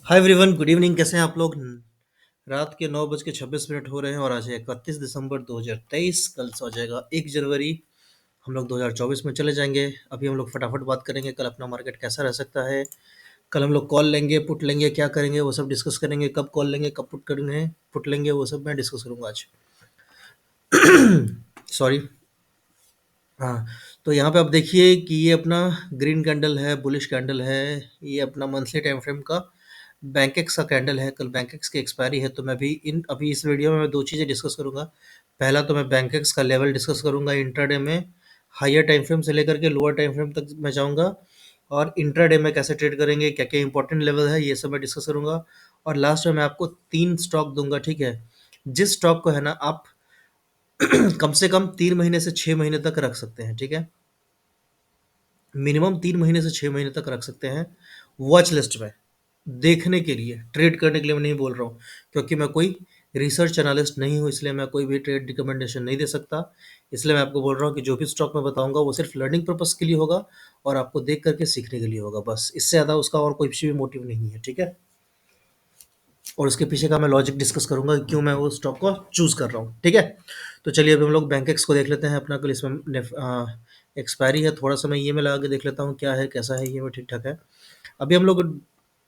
Hi everyone, good evening. कैसे हैं आप लोग? रात के 9:26 हो रहे हैं और आज है 31 दिसंबर 2023। कल से हो जाएगा 1 जनवरी। हम लोग 2024 में चले जाएंगे। अभी हम लोग फटाफट बात करेंगे कल अपना मार्केट कैसा रह सकता है। कल हम लोग कॉल लेंगे, पुट लेंगे, क्या करेंगे वो सब डिस्कस करेंगे। कब कॉल लेंगे, कब पुट करेंगे, पुट लेंगे, वो सब मैं डिस्कस करूंगा आज। सॉरी। हाँ, तो यहाँ पे आप देखिए कि ये अपना ग्रीन कैंडल है, बुलिश कैंडल है। ये अपना मंथली टाइम फ्रेम का बैंकेक्स का कैंडल है। कल बैंकेक्स की एक्सपायरी है, तो मैं भी इन अभी इस वीडियो में मैं दो चीज़ें डिस्कस करूंगा। पहला तो मैं बैंकेक्स का लेवल डिस्कस करूंगा इंट्राडे में। हायर टाइम फ्रेम से लेकर के लोअर टाइम फ्रेम तक मैं जाऊंगा। और इंट्राडे में कैसे ट्रेड करेंगे, क्या क्या इंपॉर्टेंट लेवल है, ये सब मैं डिस्कस करूंगा। और लास्ट में मैं आपको 3 स्टॉक दूंगा, ठीक है। जिस स्टॉक को है ना आप कम से कम 3 महीने से 6 महीने तक रख सकते हैं, ठीक है। मिनिमम 3 महीने से 6 महीने तक रख सकते हैं वॉच लिस्ट में, देखने के लिए। ट्रेड करने के लिए मैं नहीं बोल रहा हूँ, क्योंकि मैं कोई रिसर्च एनालिस्ट नहीं हूँ, इसलिए मैं कोई भी ट्रेड रिकमेंडेशन नहीं दे सकता। इसलिए मैं आपको बोल रहा हूँ कि जो भी स्टॉक मैं बताऊंगा वो सिर्फ लर्निंग पर्पस के लिए होगा और आपको देख करके सीखने के लिए होगा, बस। इससे ज़्यादा उसका और कोई भी मोटिव नहीं है, ठीक है। और उसके पीछे का मैं लॉजिक डिस्कस करूंगा कि क्यों मैं वो स्टॉक को चूज कर रहा हूँ, ठीक है। तो चलिए अभी हम लोग बैंकेक्स को देख लेते हैं। अपना कल इसमें एक्सपायरी है, थोड़ा सा मैं ये में लगा के देख लेता हूँ क्या है कैसा है। ये में ठीक ठाक है। अभी हम लोग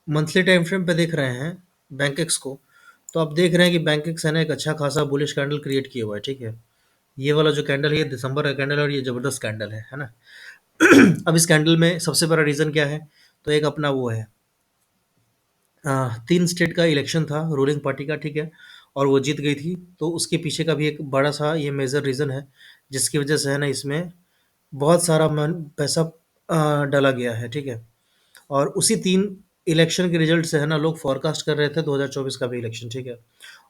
मंथली टाइम फ्रेम पे देख रहे हैं बैंकेक्स को। तो आप देख रहे हैं कि बैंकेक्स है ना एक अच्छा खासा बुलिश कैंडल क्रिएट किया हुआ है, ठीक है। ये वाला जो कैंडल है ये दिसंबर का कैंडल है और ये जबरदस्त कैंडल है ना। अब इस कैंडल में सबसे बड़ा रीज़न क्या है? तो एक अपना वो है, 3 स्टेट का इलेक्शन था रूलिंग पार्टी का, ठीक है। और वो जीत गई थी, तो उसके पीछे का भी एक बड़ा सा ये मेजर रीज़न है, जिसकी वजह से है ना इसमें बहुत सारा पैसा डाला गया है, ठीक है। और उसी 3 इलेक्शन के रिजल्ट से है ना लोग फोरकास्ट कर रहे थे 2024 का भी इलेक्शन, ठीक है।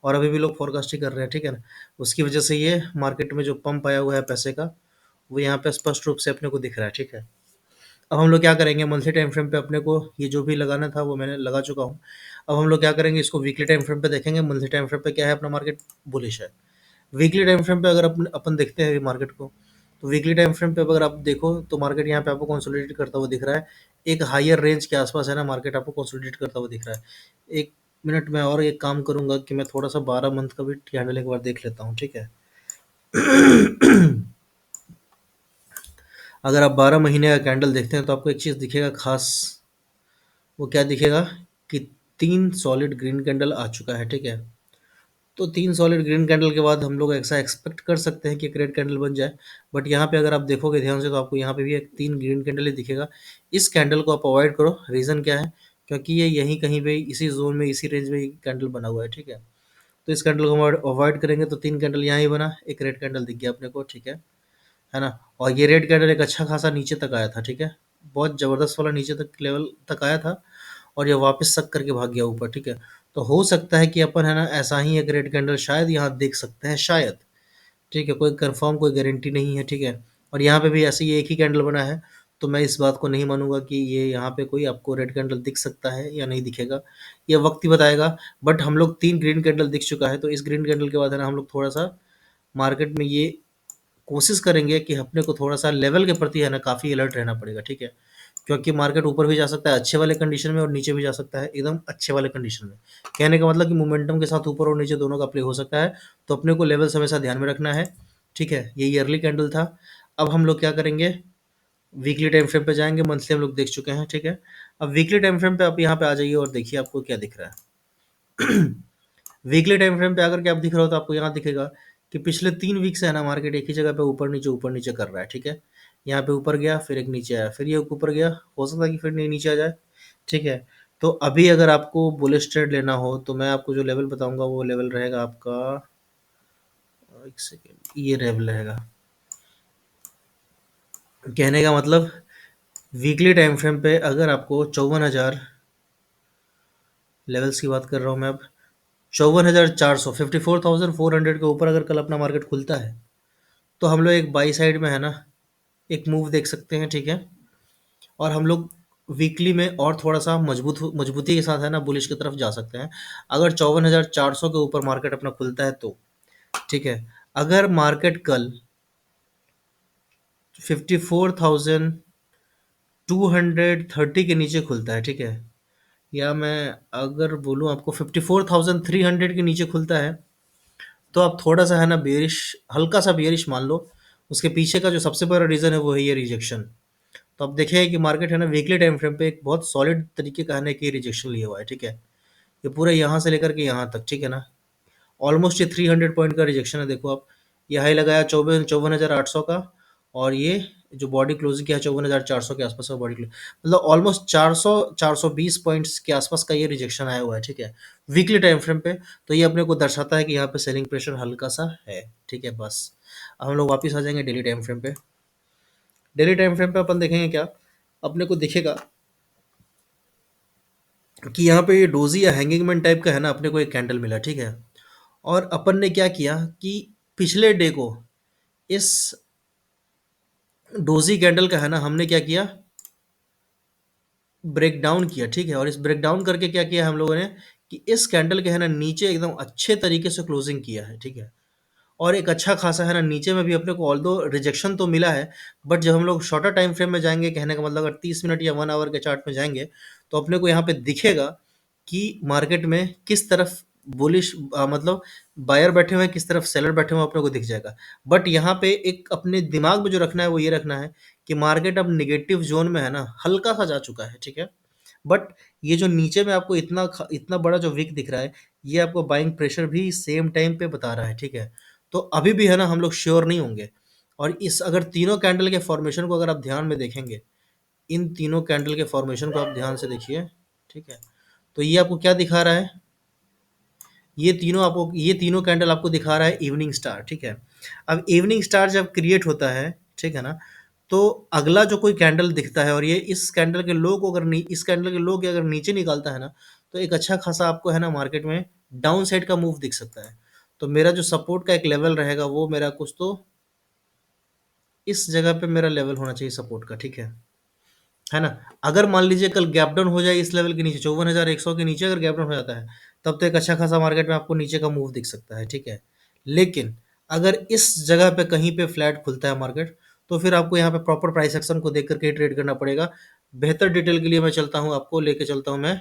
और अभी भी लोग फोरकास्ट ही कर रहे हैं, ठीक है ना। उसकी वजह से ये मार्केट में जो पंप आया हुआ है पैसे का, वो यहाँ पे स्पष्ट रूप से अपने को दिख रहा है, ठीक है। अब हम लोग क्या करेंगे, मंथली टाइम फ्रेम पे अपने को ये जो भी लगाना था वो मैंने लगा चुका हूँ। अब हम लोग क्या करेंगे, इसको वीकली टाइम फ्रेम पे देखेंगे। मंथली टाइम फ्रेम पे क्या है, अपना मार्केट बुलिश है। वीकली टाइम फ्रेम पे अगर अपन अपन देखते हैं मार्केट को, तो वीकली टाइम फ्रेम पे अगर आप देखो तो मार्केट यहाँ पे आपको कंसोलिडेट करता हुआ दिख रहा है। एक हायर रेंज के आसपास है ना मार्केट आपको कंसोलिडेट करता हुआ दिख रहा है। 1 मिनट में और एक काम करूंगा कि मैं थोड़ा सा 12 मंथ का भी कैंडल एक बार देख लेता हूँ, ठीक है। अगर आप 12 महीने का कैंडल देखते हैं तो आपको एक चीज़ दिखेगा खास। वो क्या दिखेगा कि 3 सॉलिड ग्रीन कैंडल आ चुका है, ठीक है। तो 3 सॉलिड ग्रीन कैंडल के बाद हम लोग ऐसा एक्सपेक्ट कर सकते हैं कि एक रेड कैंडल बन जाए। बट यहाँ पे अगर आप देखोगे ध्यान से तो आपको यहाँ पे भी एक 3 ग्रीन कैंडल ही दिखेगा। इस कैंडल को आप अवॉइड करो। रीज़न क्या है? क्योंकि ये यहीं कहीं पे इसी जोन में इसी रेंज में कैंडल बना हुआ है, ठीक है। तो इस कैंडल को हम अवॉइड करेंगे। तो 3 कैंडल यहाँ ही बना, एक रेड कैंडल दिख गया अपने को, ठीक है ना। और ये रेड कैंडल एक अच्छा खासा नीचे तक आया था, ठीक है। बहुत ज़बरदस्त वाला नीचे तक लेवल तक आया था और ये वापस सक करके भाग गया ऊपर, ठीक है। तो हो सकता है कि अपन है ना ऐसा ही एक रेड कैंडल शायद यहाँ देख सकते हैं, शायद, ठीक है। कोई कंफर्म कोई गारंटी नहीं है, ठीक है। और यहाँ पे भी ऐसे ही एक ही कैंडल बना है, तो मैं इस बात को नहीं मानूंगा कि ये यहाँ पे कोई आपको रेड कैंडल दिख सकता है या नहीं दिखेगा। ये वक्त ही बताएगा। बट हम लोग 3 ग्रीन कैंडल दिख चुका है, तो इस ग्रीन कैंडल के बाद है ना हम लोग थोड़ा सा मार्केट में ये कोशिश करेंगे कि अपने को थोड़ा-सा लेवल के प्रति है ना काफ़ी अलर्ट रहना पड़ेगा, ठीक है? क्योंकि मार्केट ऊपर भी जा सकता है अच्छे वाले कंडीशन में और नीचे भी जा सकता है एकदम अच्छे वाले कंडीशन में। कहने का मतलब कि मोमेंटम के साथ ऊपर और नीचे दोनों का प्ले हो सकता है, तो अपने को लेवल्स हमेशा ध्यान में रखना है, ठीक है? ये ईयरली कैंडल था। अब हम लोग क्या करेंगे, वीकली टाइम फ्रेम पे जाएँगे। मंथली हम लोग देख चुके हैं, ठीक है? अब वीकली टाइम फ्रेम पे आप यहाँ पे आ जाइए और देखिए आपको क्या दिख रहा है। वीकली टाइम फ्रेम पे आकर के आप दिख रहा हो तो आपको यहाँ दिखेगा कि पिछले 3 वीक से है ना मार्केट एक ही जगह पे ऊपर नीचे कर रहा है, ठीक है। यहाँ पे ऊपर गया, फिर एक नीचे आया, फिर ये ऊपर गया, हो सकता है कि फिर नहीं नीचे आ जाए, ठीक है। तो अभी अगर आपको बुलिश ट्रेड लेना हो तो मैं आपको जो लेवल बताऊंगा वो लेवल रहेगा आपका, एक सेकेंड, ये लेवल रहेगा। कहने का मतलब वीकली टाइम फ्रेम पे अगर आपको 54,000 लेवल्स की बात कर रहा हूँ मैं अब, 54,400, 54,400 के ऊपर अगर कल अपना मार्केट खुलता है तो हम लोग एक बाई साइड में है ना एक मूव देख सकते हैं, ठीक है। और हम लोग वीकली में और थोड़ा सा मजबूती के साथ है ना बुलिश की तरफ जा सकते हैं, अगर 54,400 के ऊपर मार्केट अपना खुलता है तो, ठीक है। अगर मार्केट कल 54,230 के नीचे खुलता है, ठीक है, या मैं अगर बोलूँ आपको 54,300 के नीचे खुलता है, तो आप थोड़ा-सा है ना बेयरिश, हल्का-सा बेयरिश मान लो। उसके पीछे का जो सबसे बड़ा रीज़न है वो है ये रिजेक्शन। तो आप देखेंगे कि मार्केट है ना वीकली टाइम फ्रेम पे एक बहुत सॉलिड तरीके का है ना कि रिजेक्शन लिया हुआ है, ठीक है? ये पूरा यहाँ से लेकर के यहाँ तक, ठीक है ना? ऑलमोस्ट ये 300 पॉइंट का रिजेक्शन है, देखो आप। ये हाई लगाया 54,800 का, और ये जो बॉडी क्लोजिंग किया है 54,400 के आसपास का बॉडी क्लोज, मतलब ऑलमोस्ट 400 420 पॉइंट्स के आसपास का ये रिजेक्शन आया हुआ है, ठीक है, वीकली टाइम फ्रेम पे। तो ये अपने को दर्शाता है कि यहाँ पे सेलिंग प्रेशर हल्का सा है, ठीक है। बस अब हम लोग वापस आ जाएंगे डेली टाइम फ्रेम पे। डेली टाइम फ्रेम पे अपन देखेंगे क्या, अपने को दिखेगा कि यहाँ पे ये डोजी या हैंगिंग मैन टाइप का है ना, अपने को एक कैंडल मिला, ठीक है। और अपन ने क्या किया कि पिछले डे को इस डोजी कैंडल का है ना हमने क्या किया, ब्रेक डाउन किया, ठीक है। और इस ब्रेक डाउन करके क्या किया हम लोगों ने कि इस कैंडल के है ना नीचे एकदम अच्छे तरीके से क्लोजिंग किया है, ठीक है। और एक अच्छा खासा है ना नीचे में भी अपने को ऑल्दो रिजेक्शन तो मिला है, बट जब हम लोग शॉर्टर टाइम फ्रेम में जाएंगे, कहने का मतलब अगर 30 मिनट या 1 आवर के चार्ट में जाएंगे, तो अपने को यहाँ पे दिखेगा कि मार्केट में किस तरफ बुलिश, मतलब बायर बैठे हुए हैं, किस तरफ सेलर बैठे हुए हैं, अपने को दिख जाएगा। बट यहाँ पे एक अपने दिमाग में जो रखना है वो ये रखना है कि मार्केट अब निगेटिव जोन में है ना, हल्का सा जा चुका है, ठीक है। बट ये जो नीचे में आपको इतना बड़ा जो विक दिख रहा है, ये आपको बाइंग प्रेशर भी सेम टाइम पे बता रहा है, ठीक है। तो अभी भी है ना हम लोग श्योर नहीं होंगे। और इस अगर तीनों कैंडल के फॉर्मेशन को अगर आप ध्यान में देखेंगे, इन तीनों कैंडल के फॉर्मेशन को आप ध्यान से देखिए, ठीक है। तो ये आपको क्या दिखा रहा है, ये तीनों कैंडल आपको दिखा रहा है इवनिंग स्टार, ठीक है। अब इवनिंग स्टार जब क्रिएट होता है, ठीक है ना, तो अगला जो कोई कैंडल दिखता है और ये इस कैंडल के लो को इस कैंडल के लो के अगर नीचे निकालता है ना, तो एक अच्छा खासा आपको है ना मार्केट में डाउन साइड का मूव दिख सकता है। तो मेरा जो सपोर्ट का एक लेवल रहेगा वो मेरा कुछ तो इस जगह पे मेरा लेवल होना चाहिए सपोर्ट का, ठीक है ना। अगर मान लीजिए कल गैप डाउन हो जाए इस लेवल के नीचे, 54,100 के नीचे अगर गैप डाउन हो जाता है, तब तो एक अच्छा खासा मार्केट में आपको नीचे का मूव दिख सकता है, ठीक है। लेकिन अगर इस जगह पे कहीं पे फ्लैट खुलता है मार्केट, तो फिर आपको यहाँ पे प्रॉपर प्राइस एक्शन को देख करके ट्रेड करना पड़ेगा। बेहतर डिटेल के लिए मैं चलता हूँ, आपको लेके चलता हूँ मैं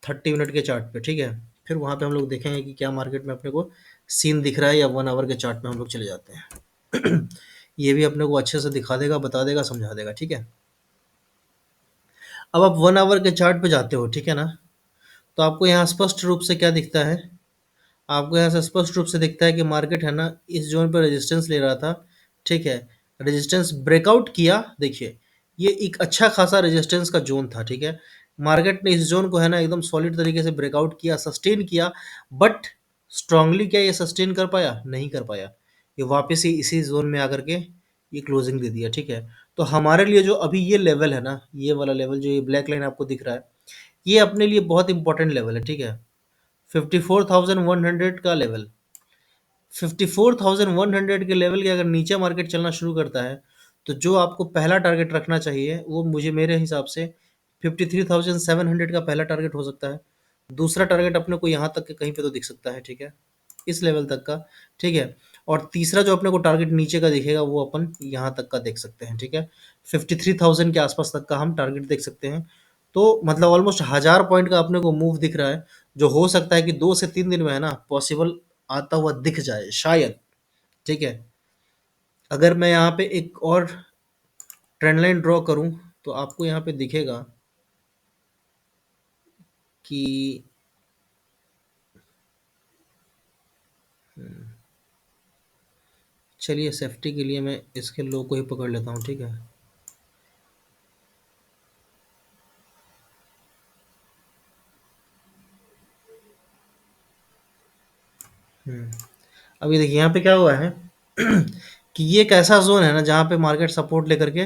30 मिनट के चार्ट पे, ठीक है। फिर वहाँ पे हम लोग देखेंगे कि क्या मार्केट में अपने को सीन दिख रहा है, या 1 आवर के चार्ट में हम लोग चले जाते हैं। ये भी अपने को अच्छे से दिखा देगा, बता देगा, समझा देगा, ठीक है। अब आप 1 आवर के चार्ट पे जाते हो, ठीक है ना, तो आपको यहाँ स्पष्ट रूप से क्या दिखता है, आपको यहाँ से स्पष्ट रूप से दिखता है कि मार्केट है ना इस जोन पर रेजिस्टेंस ले रहा था, ठीक है। रेजिस्टेंस ब्रेकआउट किया, देखिए ये एक अच्छा खासा रेजिस्टेंस का जोन था, ठीक है। मार्केट ने इस जोन को है ना एकदम सॉलिड तरीके से ब्रेकआउट किया, सस्टेन किया, बट स्ट्रांगली क्या ये सस्टेन कर पाया, नहीं कर पाया। ये वापस ही इसी जोन में आकर के ये क्लोजिंग दे दिया, ठीक है। तो हमारे लिए जो अभी ये लेवल है ना, ये वाला लेवल जो ये ब्लैक लाइन आपको दिख रहा है, ये अपने लिए बहुत इंपॉर्टेंट लेवल है, ठीक है। 54,100 का लेवल, 54,100 के लेवल के अगर नीचे मार्केट चलना शुरू करता है, तो जो आपको पहला टारगेट रखना चाहिए वो मुझे मेरे हिसाब से 53,700 का पहला टारगेट हो सकता है। दूसरा टारगेट अपने को यहाँ तक के कहीं पे तो दिख सकता है, ठीक है, इस लेवल तक का, ठीक है। और तीसरा जो अपने को टारगेट नीचे का दिखेगा वो अपन यहाँ तक का देख सकते हैं, ठीक है। 53,000 के आसपास तक का हम टारगेट देख सकते हैं। तो मतलब ऑलमोस्ट 1000 पॉइंट का अपने को मूव दिख रहा है, जो हो सकता है कि 2 से 3 दिन में है ना पॉसिबल आता हुआ दिख जाए शायद, ठीक है। अगर मैं यहाँ पे एक और ट्रेंड लाइन ड्रॉ करूँ, तो आपको यहाँ पे दिखेगा कि चलिए सेफ्टी के लिए मैं इसके लो को ही पकड़ लेता हूँ, ठीक है। अभी देखिए यहाँ पे क्या हुआ है कि ये एक ऐसा जोन है ना जहाँ पे मार्केट सपोर्ट लेकर के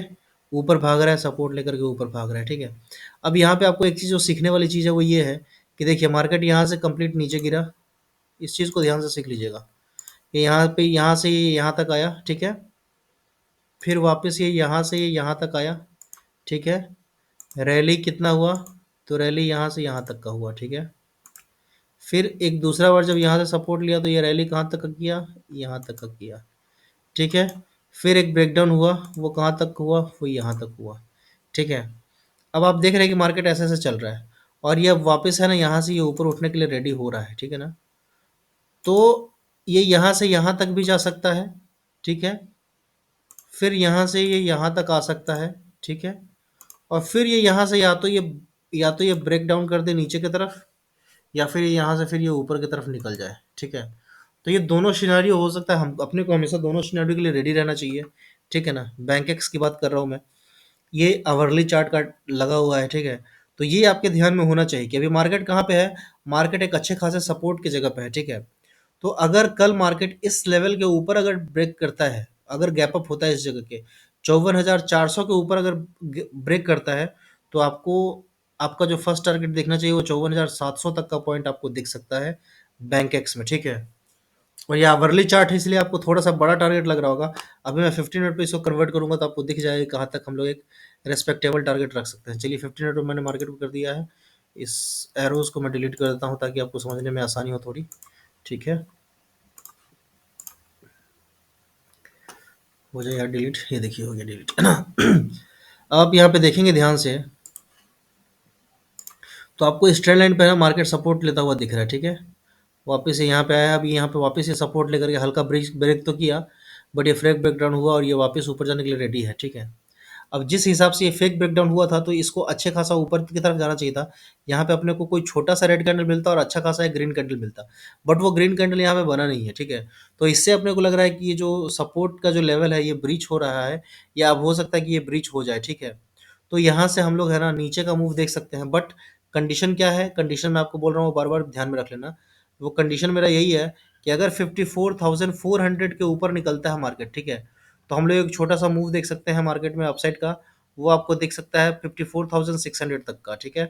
ऊपर भाग रहा है, सपोर्ट लेकर के ऊपर भाग रहा है, ठीक है। अब यहाँ पे आपको एक चीज़ जो सीखने वाली चीज़ है वो ये है कि देखिए मार्केट यहाँ से कंप्लीट नीचे गिरा, इस चीज़ को ध्यान से सीख लीजिएगा। ये यहाँ पे यहाँ से ये यहाँ तक आया, ठीक है। फिर वापस ये यहाँ से ये यहाँ तक आया, ठीक है। रैली कितना हुआ, तो रैली यहाँ से यहाँ तक का हुआ, ठीक है। फिर एक दूसरा बार जब यहाँ से सपोर्ट लिया तो ये रैली कहाँ तक का किया, यहाँ तक का किया, ठीक है। फिर एक ब्रेकडाउन हुआ, वो कहाँ तक हुआ, वो यहाँ तक हुआ, ठीक है। अब आप देख रहे हैं कि मार्केट ऐसे ऐसे चल रहा है। और ये अब वापस है ना यहाँ से ये ऊपर उठने के लिए रेडी हो रहा है, ठीक है ना। तो ये यहाँ से यहाँ तक भी जा सकता है, ठीक है। फिर यहाँ से ये यहाँ तक आ सकता है, ठीक है। और फिर ये यहाँ से या तो ये ब्रेक डाउन कर दे नीचे की तरफ, या फिर यहाँ से फिर ये ऊपर की तरफ निकल जाए, ठीक है। तो ये दोनों सिनेरियो हो सकता है, हम अपने को हमेशा दोनों सिनेरियो के लिए रेडी रहना चाहिए, ठीक है ना। बैंक एक्स की बात कर रहा हूँ मैं, ये अवर्ली चार्ट का लगा हुआ है, ठीक है। तो ये आपके ध्यान में होना चाहिए कि अभी मार्केट कहाँ पे है, मार्केट एक अच्छे खासे सपोर्ट की जगह पे है, ठीक है। तो अगर कल मार्केट इस लेवल के ऊपर अगर ब्रेक करता है, अगर गैप अप होता है इस जगह के 54,400 के ऊपर अगर ब्रेक करता है, तो आपको आपका जो फर्स्ट टारगेट देखना चाहिए वो 54,700 तक का पॉइंट आपको दिख सकता है बैंक एक्स में, ठीक है। और ये आवरली चार्ट है इसलिए आपको थोड़ा सा बड़ा टारगेट लग रहा होगा। अभी मैं 15 मिनट पे इसको कन्वर्ट करूंगा तो आपको दिख जाएगा कहाँ तक हम लोग एक रेस्पेक्टेबल टारगेट रख सकते हैं। चलिए 15 मिनट में मैंने मार्केट को कर दिया है। इस एरोज को मैं डिलीट कर देता हूँ ताकि आपको समझने में आसानी हो थोड़ी, ठीक है। हो जाए यार डिलीट, ये देखिए हो गया डिलीट, है ना। आप यहाँ पे देखेंगे ध्यान से, तो आपको इस ट्रेंड लाइन पे ना मार्केट सपोर्ट लेता हुआ दिख रहा है, ठीक है। वापस से यहाँ पे आया, अभी यहाँ पे वापस से सपोर्ट लेकर के हल्का ब्रेक ब्रेक तो किया, बट ये फेक ब्रेकडाउन हुआ और ये वापस ऊपर जाने के लिए रेडी है, ठीक है। अब जिस हिसाब से ये फेक ब्रेकडाउन हुआ था तो इसको अच्छे खासा ऊपर की तरफ जाना चाहिए था। यहाँ पे अपने को कोई छोटा सा रेड कैंडल मिलता और अच्छा खासा एक ग्रीन कैंडल मिलता, बट वो ग्रीन कैंडल यहाँ पे बना नहीं है, ठीक है। तो इससे अपने को लग रहा है कि ये जो सपोर्ट का जो लेवल है ये ब्रीच हो रहा है, या अब हो सकता है कि ये ब्रीच हो जाए, ठीक है। तो यहाँ से हम लोग है ना नीचे का मूव देख सकते हैं, बट कंडीशन क्या है, कंडीशन मैं आपको बोल रहा हूँ बार बार ध्यान में रख लेना। वो कंडीशन मेरा यही है कि अगर 54,400 के ऊपर निकलता है मार्केट, ठीक है, तो हम लोग एक छोटा सा मूव देख सकते हैं मार्केट में अपसाइड का। वो आपको दिख सकता है 54,600 तक का, ठीक है।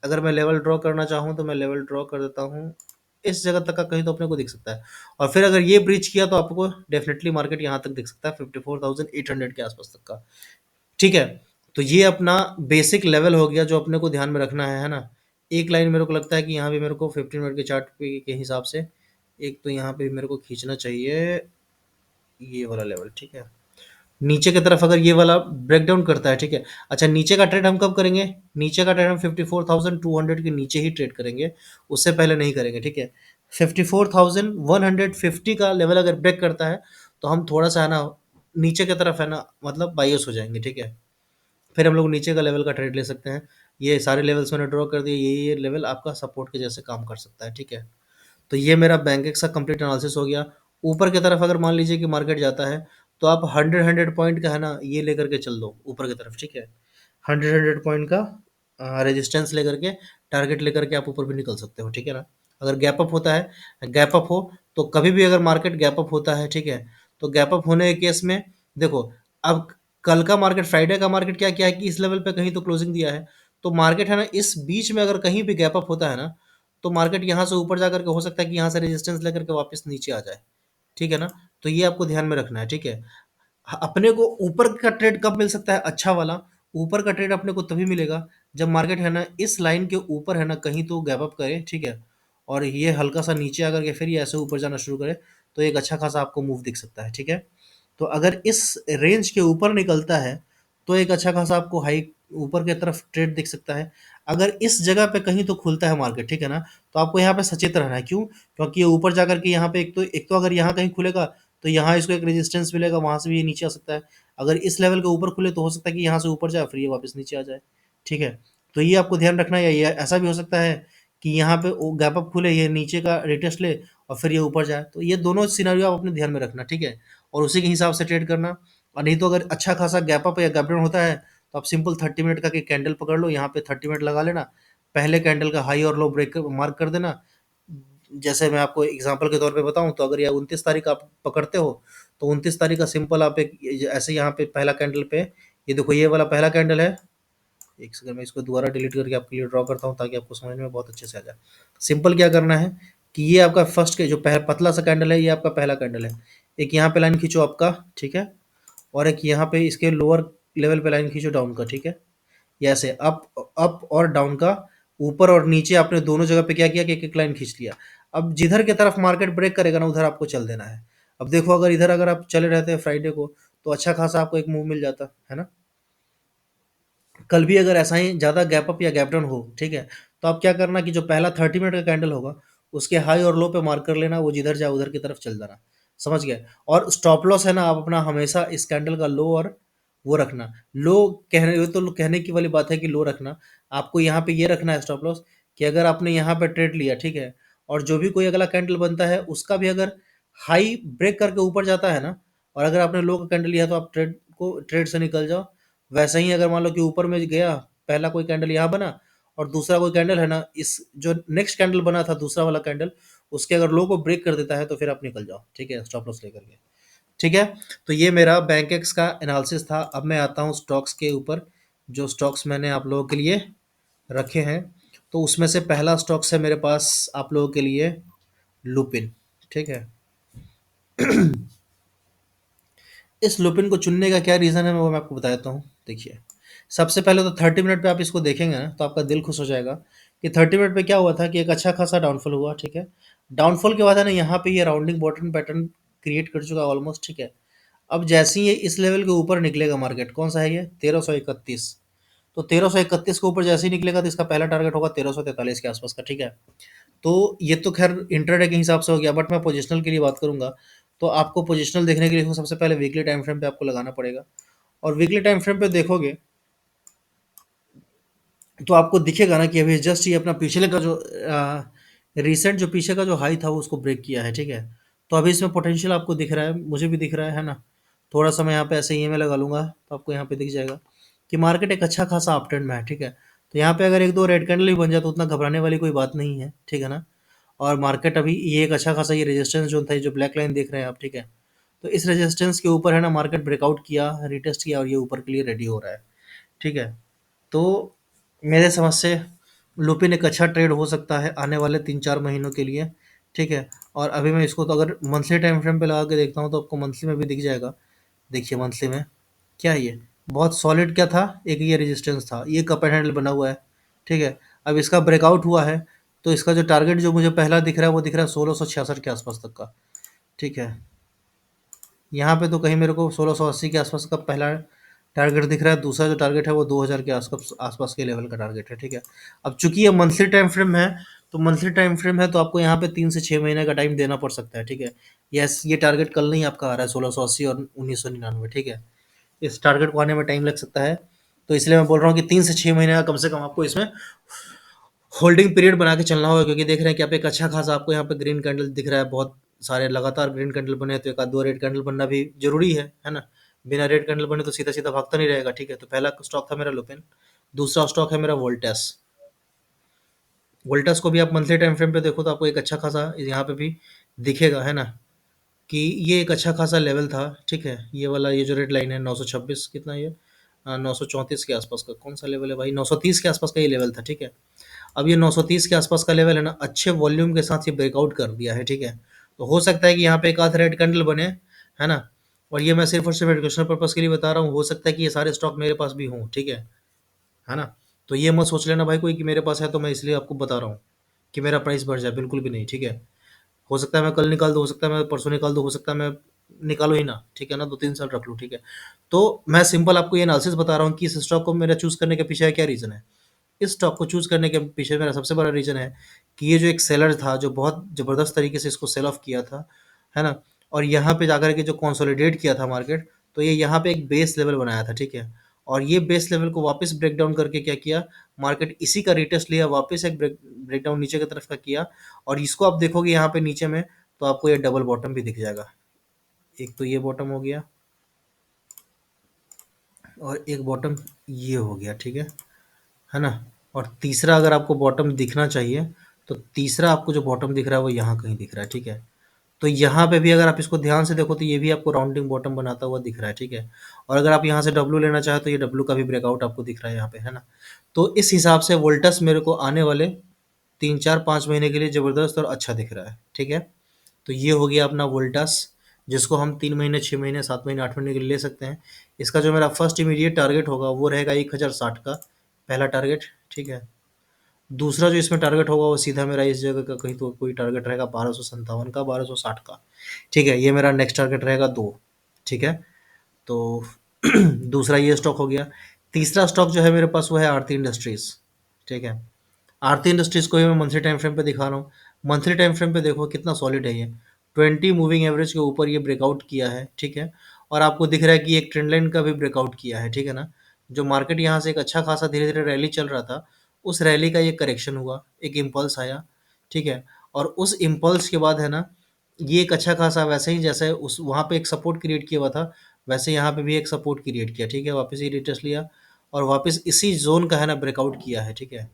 अगर मैं लेवल ड्रॉ करना चाहूँ तो मैं लेवल ड्रॉ कर देता हूँ, इस जगह तक का कहीं तो अपने को दिख सकता है। और फिर अगर ये ब्रीच किया तो आपको डेफिनेटली मार्केट यहाँ तक दिख सकता है 54,800 के आसपास तक का, ठीक है। तो ये अपना बेसिक लेवल हो गया जो अपने को ध्यान में रखना है ना। एक लाइन मेरे को लगता है कि यहाँ भी मेरे को 15 मिनट के चार्ट पे के हिसाब से एक तो यहाँ पे मेरे को खींचना चाहिए ये वाला लेवल, ठीक है। नीचे की तरफ अगर ये वाला ब्रेकडाउन करता है, ठीक है। अच्छा, नीचे का ट्रेड हम कब करेंगे, नीचे का ट्रेड हम 54,200 के नीचे ही ट्रेड करेंगे, उससे पहले नहीं करेंगे, ठीक है। 54,150 का लेवल अगर ब्रेक करता है तो हम थोड़ा सा है ना नीचे की तरफ है ना मतलब बायस हो जाएंगे, ठीक है। फिर हम लोग नीचे का लेवल का ट्रेड ले सकते हैं। ये सारे लेवल्स मैंने ड्रॉ कर दिए, ये लेवल आपका सपोर्ट के जैसे काम कर सकता है, ठीक है। तो ये मेरा बैंक एक्स का कंप्लीट एनालिसिस हो गया। ऊपर की तरफ अगर मान लीजिए कि मार्केट जाता है तो आप 100 पॉइंट का है ना ये लेकर के चल दो ऊपर की तरफ, ठीक है। 100 पॉइंट का रेजिस्टेंस लेकर के, टारगेट लेकर के आप ऊपर भी निकल सकते हो, ठीक है ना। अगर गैप अप होता है, गैप अप हो तो कभी भी अगर मार्केट गैप अप होता है, ठीक है, तो गैप अप होने के केस में देखो, अब कल का मार्केट, फ्राइडे का मार्केट क्या किया है कि इस लेवल पे कहीं तो क्लोजिंग दिया है। तो मार्केट है ना इस बीच में अगर कहीं भी गैप अप होता है ना, तो मार्केट यहाँ से ऊपर जाकर के हो सकता है कि यहाँ से रेजिस्टेंस लेकर के वापस नीचे आ जाए, ठीक है ना। तो ये आपको ध्यान में रखना है, ठीक है। अपने को ऊपर का ट्रेड कब मिल सकता है अच्छा वाला, ऊपर का ट्रेड अपने को तभी मिलेगा जब मार्केट है ना इस लाइन के ऊपर है ना कहीं तो गैप अप करे, ठीक है। और ये हल्का सा नीचे आकर के फिर ये ऐसे ऊपर जाना शुरू करे, तो एक अच्छा खासा आपको मूव दिख सकता है, ठीक है। तो अगर इस रेंज के ऊपर निकलता है तो एक अच्छा खासा आपको हाई ऊपर की तरफ ट्रेड दिख सकता है। अगर इस जगह पे कहीं तो खुलता है मार्केट, ठीक है ना, तो आपको यहाँ पे सचेत रहना है। क्यों? क्योंकि ये ऊपर जाकर के यहाँ पे एक तो अगर यहाँ कहीं खुलेगा तो यहाँ इसको एक रेजिस्टेंस मिलेगा, वहां से भी ये नीचे आ सकता है। अगर इस लेवल के ऊपर खुले तो हो सकता है कि यहाँ से ऊपर जाए फिर ये वापस नीचे आ जाए, ठीक है। तो ये आपको ध्यान रखना है। या ये ऐसा भी हो सकता है कि यहाँ पे गैप अप खुले, ये नीचे का रिटेस्ट ले और फिर ये ऊपर जाए। तो ये दोनों सिनेरियो आप अपने ध्यान में रखना, ठीक है, और उसी के हिसाब से ट्रेड करना। और नहीं तो अगर अच्छा खासा गैप अप या गैप डाउन होता है तो आप सिंपल 30 मिनट का कैंडल पकड़ लो, यहाँ पे 30 मिनट लगा लेना, पहले कैंडल का हाई और लो ब्रेक मार्क कर देना। जैसे मैं आपको एग्जांपल के तौर पे बताऊं तो अगर ये 29 तारीख आप पकड़ते हो तो 29 तारीख का सिंपल आप एक ऐसे यहाँ पे पहला कैंडल पे, ये देखो ये वाला पहला कैंडल है। एक सेकंड में इसको दोबारा डिलीट करके आपके लिए ड्रॉ करता हूँ ताकि आपको समझ में बहुत अच्छे से आ जाए। सिंपल क्या करना है कि ये आपका फर्स्ट के जो पतला सा कैंडल है ये आपका पहला कैंडल है। एक यहाँ पे लाइन खींचो आपका, ठीक है, और एक यहाँ पे इसके लोअर लेवल पे लाइन खींचो डाउन का, ठीक है। ये ऐसे अप अप और डाउन का, ऊपर और नीचे आपने दोनों जगह पे क्या किया कि एक एक लाइन खींच लिया। अब जिधर की तरफ मार्केट ब्रेक करेगा ना उधर आपको चल देना है। अब देखो अगर इधर अगर आप चले रहते हैं फ्राइडे को तो अच्छा खासा आपको एक मूव मिल जाता है ना। कल भी अगर ऐसा ही ज़्यादा गैप अप या गैप डाउन हो, ठीक है? तो आप क्या करना कि जो पहला 30 मिनट का कैंडल होगा, उसके हाई और लो पे मार्क कर लेना, वो जिधर जाए उधर की तरफ चल जाना, समझ गए? और स्टॉप लॉस है ना, आप अपना हमेशा इस कैंडल का लो और वो रखना। लो कहने, वो तो कहने की वाली बात है कि लो रखना, आपको यहाँ पे ये रखना है स्टॉप लॉस कि अगर आपने यहाँ पे ट्रेड लिया, ठीक है? और जो भी कोई अगला कैंडल बनता है, उसका भी अगर हाई ब्रेक करके ऊपर जाता है ना, और अगर आपने लो का कैंडल लिया तो आप ट्रेड से निकल जाओ। वैसे ही अगर मान लो कि ऊपर में गया, पहला कोई कैंडल यहाँ बना और दूसरा कोई कैंडल है ना, इस जो नेक्स्ट कैंडल बना था दूसरा वाला कैंडल, उसके अगर लो को ब्रेक कर देता है तो फिर आप निकल जाओ, ठीक है, स्टॉप लॉस लेकर के। ठीक है, तो ये मेरा बैंक एक्स का एनालिसिस था। अब मैं आता हूँ स्टॉक्स के ऊपर, जो स्टॉक्स मैंने आप लोगों के लिए रखे हैं। तो उसमें से पहला स्टॉक्स है मेरे पास आप लोगों के लिए, लुपिन। ठीक है, इस लुपिन को चुनने का क्या रीज़न है, वो मैं आपको बता देता हूँ। देखिए, सबसे पहले तो 30 मिनट पे आप इसको देखेंगे ना, तो आपका दिल खुश हो जाएगा कि 30 मिनट पे क्या हुआ था कि एक अच्छा खासा डाउनफॉल हुआ, ठीक है। डाउनफॉल के बाद है ना, यहाँ पे ये राउंडिंग बॉटम पैटर्न क्रिएट कर चुका है ऑलमोस्ट, ठीक है। अब जैसे ही ये इस लेवल के ऊपर निकलेगा मार्केट, कौन सा है ये, 1331। तो 1331 के ऊपर जैसे ही निकलेगा तो इसका पहला टारगेट होगा 1343 के आसपास का, ठीक है। तो ये तो खैर इंट्राडे के हिसाब से हो गया, बट मैं पोजिशनल के लिए बात करूंगा। तो आपको पोजिशनल देखने के लिए सबसे पहले वीकली टाइम फ्रेम पे आपको लगाना पड़ेगा। और वीकली टाइम फ्रेम पे देखोगे तो आपको दिखेगा ना कि अभी जस्ट ये अपना पिछले का जो रिसेंट जो पीछे का जो हाई था वो उसको ब्रेक किया है, ठीक है। तो अभी इसमें पोटेंशियल आपको दिख रहा है, मुझे भी दिख रहा है ना। थोड़ा सा मैं यहाँ पे ऐसे ही मैं लगा लूंगा तो आपको यहाँ पे दिख जाएगा कि मार्केट एक अच्छा खासा अप ट्रेंड में है, ठीक है। तो यहाँ पे अगर एक दो रेड कैंडल भी बन जाए तो उतना घबराने वाली कोई बात नहीं है, ठीक है ना। और मार्केट अभी ये एक अच्छा खासा ये रेजिस्टेंस जो था, ये जो ब्लैक लाइन देख रहे हैं आप, ठीक है। तो इस रेजिस्टेंस के ऊपर है ना, मार्केट ब्रेकआउट किया, रिटेस्ट किया और ये ऊपर के लिए रेडी हो रहा है, ठीक है। तो मेरे समझ से लुपिन एक अच्छा ट्रेड हो सकता है आने वाले 3-4 महीनों के लिए, ठीक है। और अभी मैं इसको तो अगर मंथली टाइम फ्रेम पे लगा के देखता हूँ तो आपको मंथली में भी दिख जाएगा। देखिए मंथली में क्या है ये, बहुत सॉलिड क्या था, एक ये रेजिस्टेंस था, ये कप एंड हैंडल बना हुआ है, ठीक है। अब इसका ब्रेकआउट हुआ है तो इसका जो टारगेट जो मुझे पहला दिख रहा है वो दिख रहा है 1666 के आसपास तक का, ठीक है। यहाँ पे तो कहीं मेरे को 1680 के आसपास का पहला टारगेट दिख रहा है, दूसरा जो टारगेट है वो 2000 के आसपास आसपास के लेवल का टारगेट है, ठीक है। अब चूंकि ये मंथली टाइम फ्रेम है, तो मंथली टाइम फ्रेम है तो आपको यहाँ पे 3 से 6 महीने का टाइम देना पड़ सकता है, ठीक है। यस, ये टारगेट कल नहीं आपका आ रहा है 1680 और 1999, ठीक है। इस टारगेट को आने में टाइम लग सकता है। तो इसलिए मैं बोल रहा हूँ कि 3 से 6 महीने का कम से कम आपको इसमें होल्डिंग पीरियड बना के चलना होगा, क्योंकि देख रहे हैं कि आप एक अच्छा खासा आपको यहाँ पे ग्रीन कैंडल दिख रहा है, बहुत सारे लगातार ग्रीन कैंडल बने हैं, तो एक आध दो रेड कैंडल बनना भी जरूरी है ना। बिना रेड कैंडल बने तो सीधा सीधा भागता नहीं रहेगा, ठीक है। तो पहला स्टॉक था मेरा लुपिन, दूसरा स्टॉक है मेरा वोल्टास। वोल्टास को भी आप मंथली टाइम फ्रेम पे देखो तो आपको एक अच्छा खासा यहाँ पे भी दिखेगा, है ना, कि ये एक अच्छा खासा लेवल था, ठीक है। ये वाला ये जो रेड लाइन है 926 कितना ये 934 के आसपास का कौन सा लेवल है भाई, 930 के आसपास का ये लेवल था, ठीक है। अब ये 930 के आसपास का लेवल है ना, अच्छे वॉल्यूम के साथ ये ब्रेकआउट कर दिया है, ठीक है। तो हो सकता है कि यहाँ पे एक आध रेड कैंडल बने, है ना। और ये मैं सिर्फ और सिर्फ एजुकेशनल पर्पज के लिए बता रहा हूँ, हो सकता है कि ये सारे स्टॉक मेरे पास भी हों, ठीक है ना। तो ये मत सोच लेना भाई कोई कि मेरे पास है तो मैं इसलिए आपको बता रहा हूँ कि मेरा प्राइस बढ़ जाए, बिल्कुल भी नहीं, ठीक है। हो सकता है मैं कल निकाल दूँ, हो सकता है मैं परसों निकाल दूँ, हो सकता है मैं निकालूँ ही ना, ठीक है ना, 2-3 साल रख लूँ, ठीक है। तो मैं सिंपल आपको ये एनालिसिस बता रहा हूँ कि इस स्टॉक को मेरा चूज़ करने के पीछे क्या रीज़न है। इस स्टॉक को चूज़ करने के पीछे मेरा सबसे बड़ा रीज़न है कि ये जो एक सेलर था जो बहुत ज़बरदस्त तरीके से इसको सेल ऑफ किया था, है ना। और यहाँ पे जाकर के जो कंसोलिडेट किया था मार्केट, तो ये यहाँ पे एक बेस लेवल बनाया था, ठीक है। और ये बेस लेवल को वापस ब्रेक डाउन करके क्या किया, मार्केट इसी का रिटेस्ट लिया, वापस एक ब्रेक डाउन नीचे की तरफ का किया। और इसको आप देखोगे यहाँ पे नीचे में तो आपको ये डबल बॉटम भी दिख जाएगा। एक तो ये बॉटम हो गया और एक बॉटम ये हो गया, ठीक है ना। और तीसरा अगर आपको बॉटम दिखना चाहिए तो तीसरा आपको जो बॉटम दिख रहा है वो यहाँ कहीं दिख रहा है, ठीक है। तो यहाँ पे भी अगर आप इसको ध्यान से देखो तो ये भी आपको राउंडिंग बॉटम बनाता हुआ दिख रहा है, ठीक है। और अगर आप यहाँ से डब्लू लेना चाहे तो ये डब्लू का भी ब्रेकआउट आपको दिख रहा है यहाँ पे, है ना। तो इस हिसाब से वोल्टस मेरे को आने वाले 3-4-5 महीने के लिए ज़बरदस्त और अच्छा दिख रहा है, ठीक है। तो ये हो गया अपना वोल्टास, जिसको हम 3 महीने 6 महीने 7 महीने 8 महीने के लिए ले सकते हैं। इसका जो मेरा फर्स्ट इमीडिएट टारगेट होगा वो रहेगा 1060 का पहला टारगेट, ठीक है। दूसरा जो इसमें टारगेट होगा वो सीधा मेरा इस जगह का कहीं तो कोई टारगेट रहेगा 1257 का 1260 का, ठीक है। ये मेरा नेक्स्ट टारगेट रहेगा 2, ठीक है। तो दूसरा ये स्टॉक हो गया। तीसरा स्टॉक जो है मेरे पास वो है आरती इंडस्ट्रीज, ठीक है। आरती इंडस्ट्रीज को भी मैं मंथली टाइम फ्रेम पे दिखा रहा हूँ। मंथली टाइम फ्रेम पे देखो कितना सॉलिड है ये, 20 मूविंग एवरेज के ऊपर ये ब्रेकआउट किया है, ठीक है। और आपको दिख रहा है कि एक ट्रेंड लाइन का भी ब्रेकआउट किया है, ठीक है ना। जो मार्केट यहाँ से एक अच्छा खासा धीरे धीरे रैली चल रहा था, उस रैली का ये करेक्शन हुआ, एक इम्पल्स आया, ठीक है। और उस इम्पल्स के बाद है ना, ये एक अच्छा खासा वैसे ही जैसे उस वहाँ पे एक सपोर्ट क्रिएट किया हुआ था, वैसे यहाँ पे भी एक सपोर्ट क्रिएट किया, ठीक है। वापस ये रिटेस्ट लिया और वापस इसी जोन का है ना ब्रेकआउट किया है, ठीक है।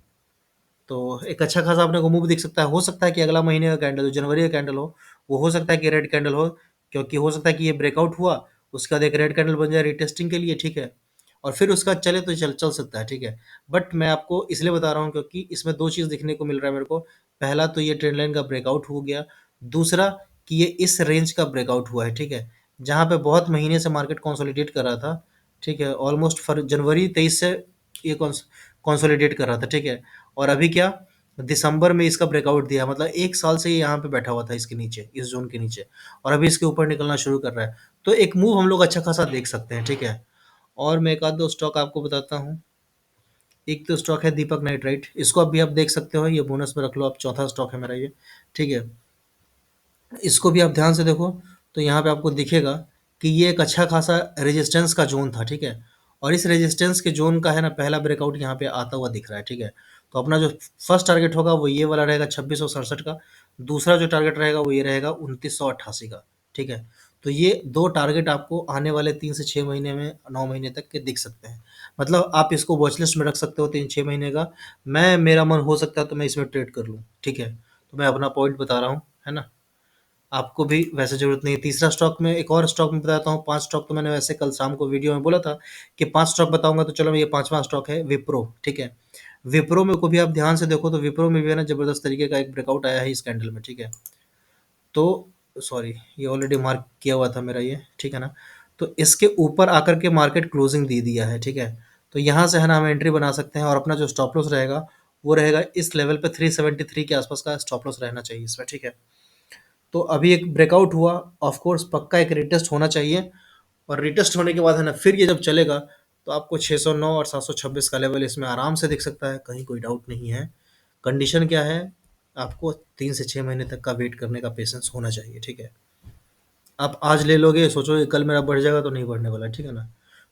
तो एक अच्छा खासा अपने को मूव दिख सकता है। हो सकता है कि अगला महीने का कैंडल, जो जनवरी का कैंडल हो, वो हो सकता है कि रेड कैंडल हो, क्योंकि हो सकता है कि ये ब्रेकआउट हुआ, उसके बाद एक रेड कैंडल बन जाए रिटेस्टिंग के लिए, ठीक है। और फिर उसका चले तो चल चल सकता है, ठीक है। बट मैं आपको इसलिए बता रहा हूँ क्योंकि इसमें दो चीज़ दिखने को मिल रहा है मेरे को। पहला तो ये ट्रेंड लाइन का ब्रेकआउट हो गया, दूसरा कि ये इस रेंज का ब्रेकआउट हुआ है, ठीक है। जहाँ पे बहुत महीने से मार्केट कंसोलिडेट कर रहा था, ठीक है। ऑलमोस्ट फर जनवरी 23 से ये कंसोलिडेट कर रहा था, ठीक है। और अभी क्या, दिसंबर में इसका ब्रेकआउट दिया, मतलब 1 साल से ये यहाँ पे बैठा हुआ था इसके नीचे, इस ज़ोन के नीचे, और अभी इसके ऊपर निकलना शुरू कर रहा है। तो एक मूव हम लोग अच्छा खासा देख सकते हैं, ठीक है। और मैं एक आध दो स्टॉक आपको बताता हूँ। एक तो स्टॉक है दीपक नाइट्राइट, इसको अभी आप देख सकते हो, ये बोनस में रख लो आप, चौथा स्टॉक है मेरा ये, ठीक है। इसको भी आप ध्यान से देखो, तो यहाँ पे आपको दिखेगा कि ये एक अच्छा खासा रेजिस्टेंस का ज़ोन था, ठीक है। और इस रेजिस्टेंस के ज़ोन का है ना पहला ब्रेकआउट यहाँ पे आता हुआ दिख रहा है, ठीक है। तो अपना जो फर्स्ट टारगेट होगा वो ये वाला रहेगा 2667 का, दूसरा जो टारगेट रहेगा वो ये रहेगा 2988 का, ठीक है। तो ये दो टारगेट आपको आने वाले 3 से 6 महीने में, 9 महीने तक के दिख सकते हैं। मतलब आप इसको वॉच लिस्ट में रख सकते हो 3-6 महीने का। मैं, मेरा मन हो सकता है तो मैं इसमें ट्रेड कर लूँ, ठीक है। तो मैं अपना पॉइंट बता रहा हूँ, है ना। आपको भी वैसे ज़रूरत नहीं है। तीसरा स्टॉक में, एक और स्टॉक में बताता हूँ, 5 स्टॉक तो मैंने वैसे कल शाम को वीडियो में बोला था कि 5 स्टॉक बताऊँगा, तो चलो ये 5वाँ स्टॉक है विप्रो, ठीक है। विप्रो में को भी आप ध्यान से देखो तो विप्रो में भी है ना ज़बरदस्त तरीके का एक ब्रेकआउट आया है इस कैंडल में, ठीक है। तो सॉरी, ये ऑलरेडी मार्क किया हुआ था मेरा ये, ठीक है ना। तो इसके ऊपर आकर के मार्केट क्लोजिंग दे दिया है, ठीक है। तो यहाँ से है ना हम एंट्री बना सकते हैं और अपना जो स्टॉप लॉस रहेगा वो रहेगा इस लेवल पे 373 के आसपास का स्टॉप लॉस रहना चाहिए इसमें, ठीक है। तो अभी एक ब्रेकआउट हुआ, ऑफ कोर्स पक्का एक रिटेस्ट होना चाहिए, और रिटेस्ट होने के बाद है ना फिर ये जब चलेगा तो आपको 609 और 726 का लेवल इसमें आराम से दिख सकता है, कहीं कोई डाउट नहीं है। कंडीशन क्या है, आपको 3 से 6 महीने तक का वेट करने का पेशेंस होना चाहिए, ठीक है। आप आज ले लोगे, सोचोगे कल मेरा बढ़ जाएगा, तो नहीं बढ़ने वाला, ठीक है ना।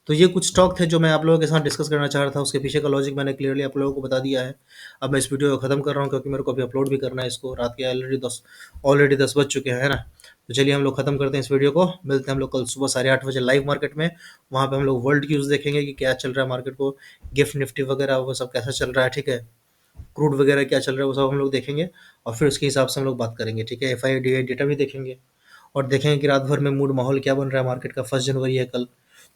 तो ये कुछ स्टॉक थे जो मैं आप लोगों के साथ डिस्कस करना चाह रहा था, उसके पीछे का लॉजिक मैंने क्लियरली आप लोगों को बता दिया है। अब मैं इस वीडियो को ख़त्म कर रहा हूँ क्योंकि मेरे को अभी अपलोड भी करना है इसको, रात के ऑलरेडी 10 बज चुके हैं, है ना। तो चलिए हम लोग ख़त्म करते हैं इस वीडियो को, मिलते हैं हम लोग कल सुबह 8:30 बजे लाइव मार्केट में। वहाँ पे हम लोग वर्ल्ड न्यूज़ देखेंगे कि क्या चल रहा है मार्केट को, गिफ्ट निफ्टी वगैरह वो सब कैसा चल रहा है, ठीक है। क्रूड वगैरह क्या चल रहा है वो सब हम लोग देखेंगे, और फिर उसके हिसाब से हम लोग बात करेंगे, ठीक है। FII डेटा भी देखेंगे, और देखेंगे कि रात भर में मूड माहौल क्या बन रहा है मार्केट का। 1 जनवरी है कल,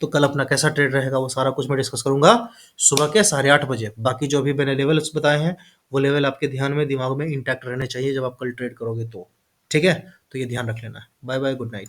तो कल अपना कैसा ट्रेड रहेगा वो सारा कुछ मैं डिस्कस करूंगा सुबह के 8:30 बजे। बाकी जो अभी मैंने लेवल्स बताए हैं वो लेवल आपके ध्यान में, दिमाग में इंटैक्ट रहने चाहिए जब आप कल ट्रेड करोगे तो, ठीक है। तो ये ध्यान रख लेना। Bye bye, good night.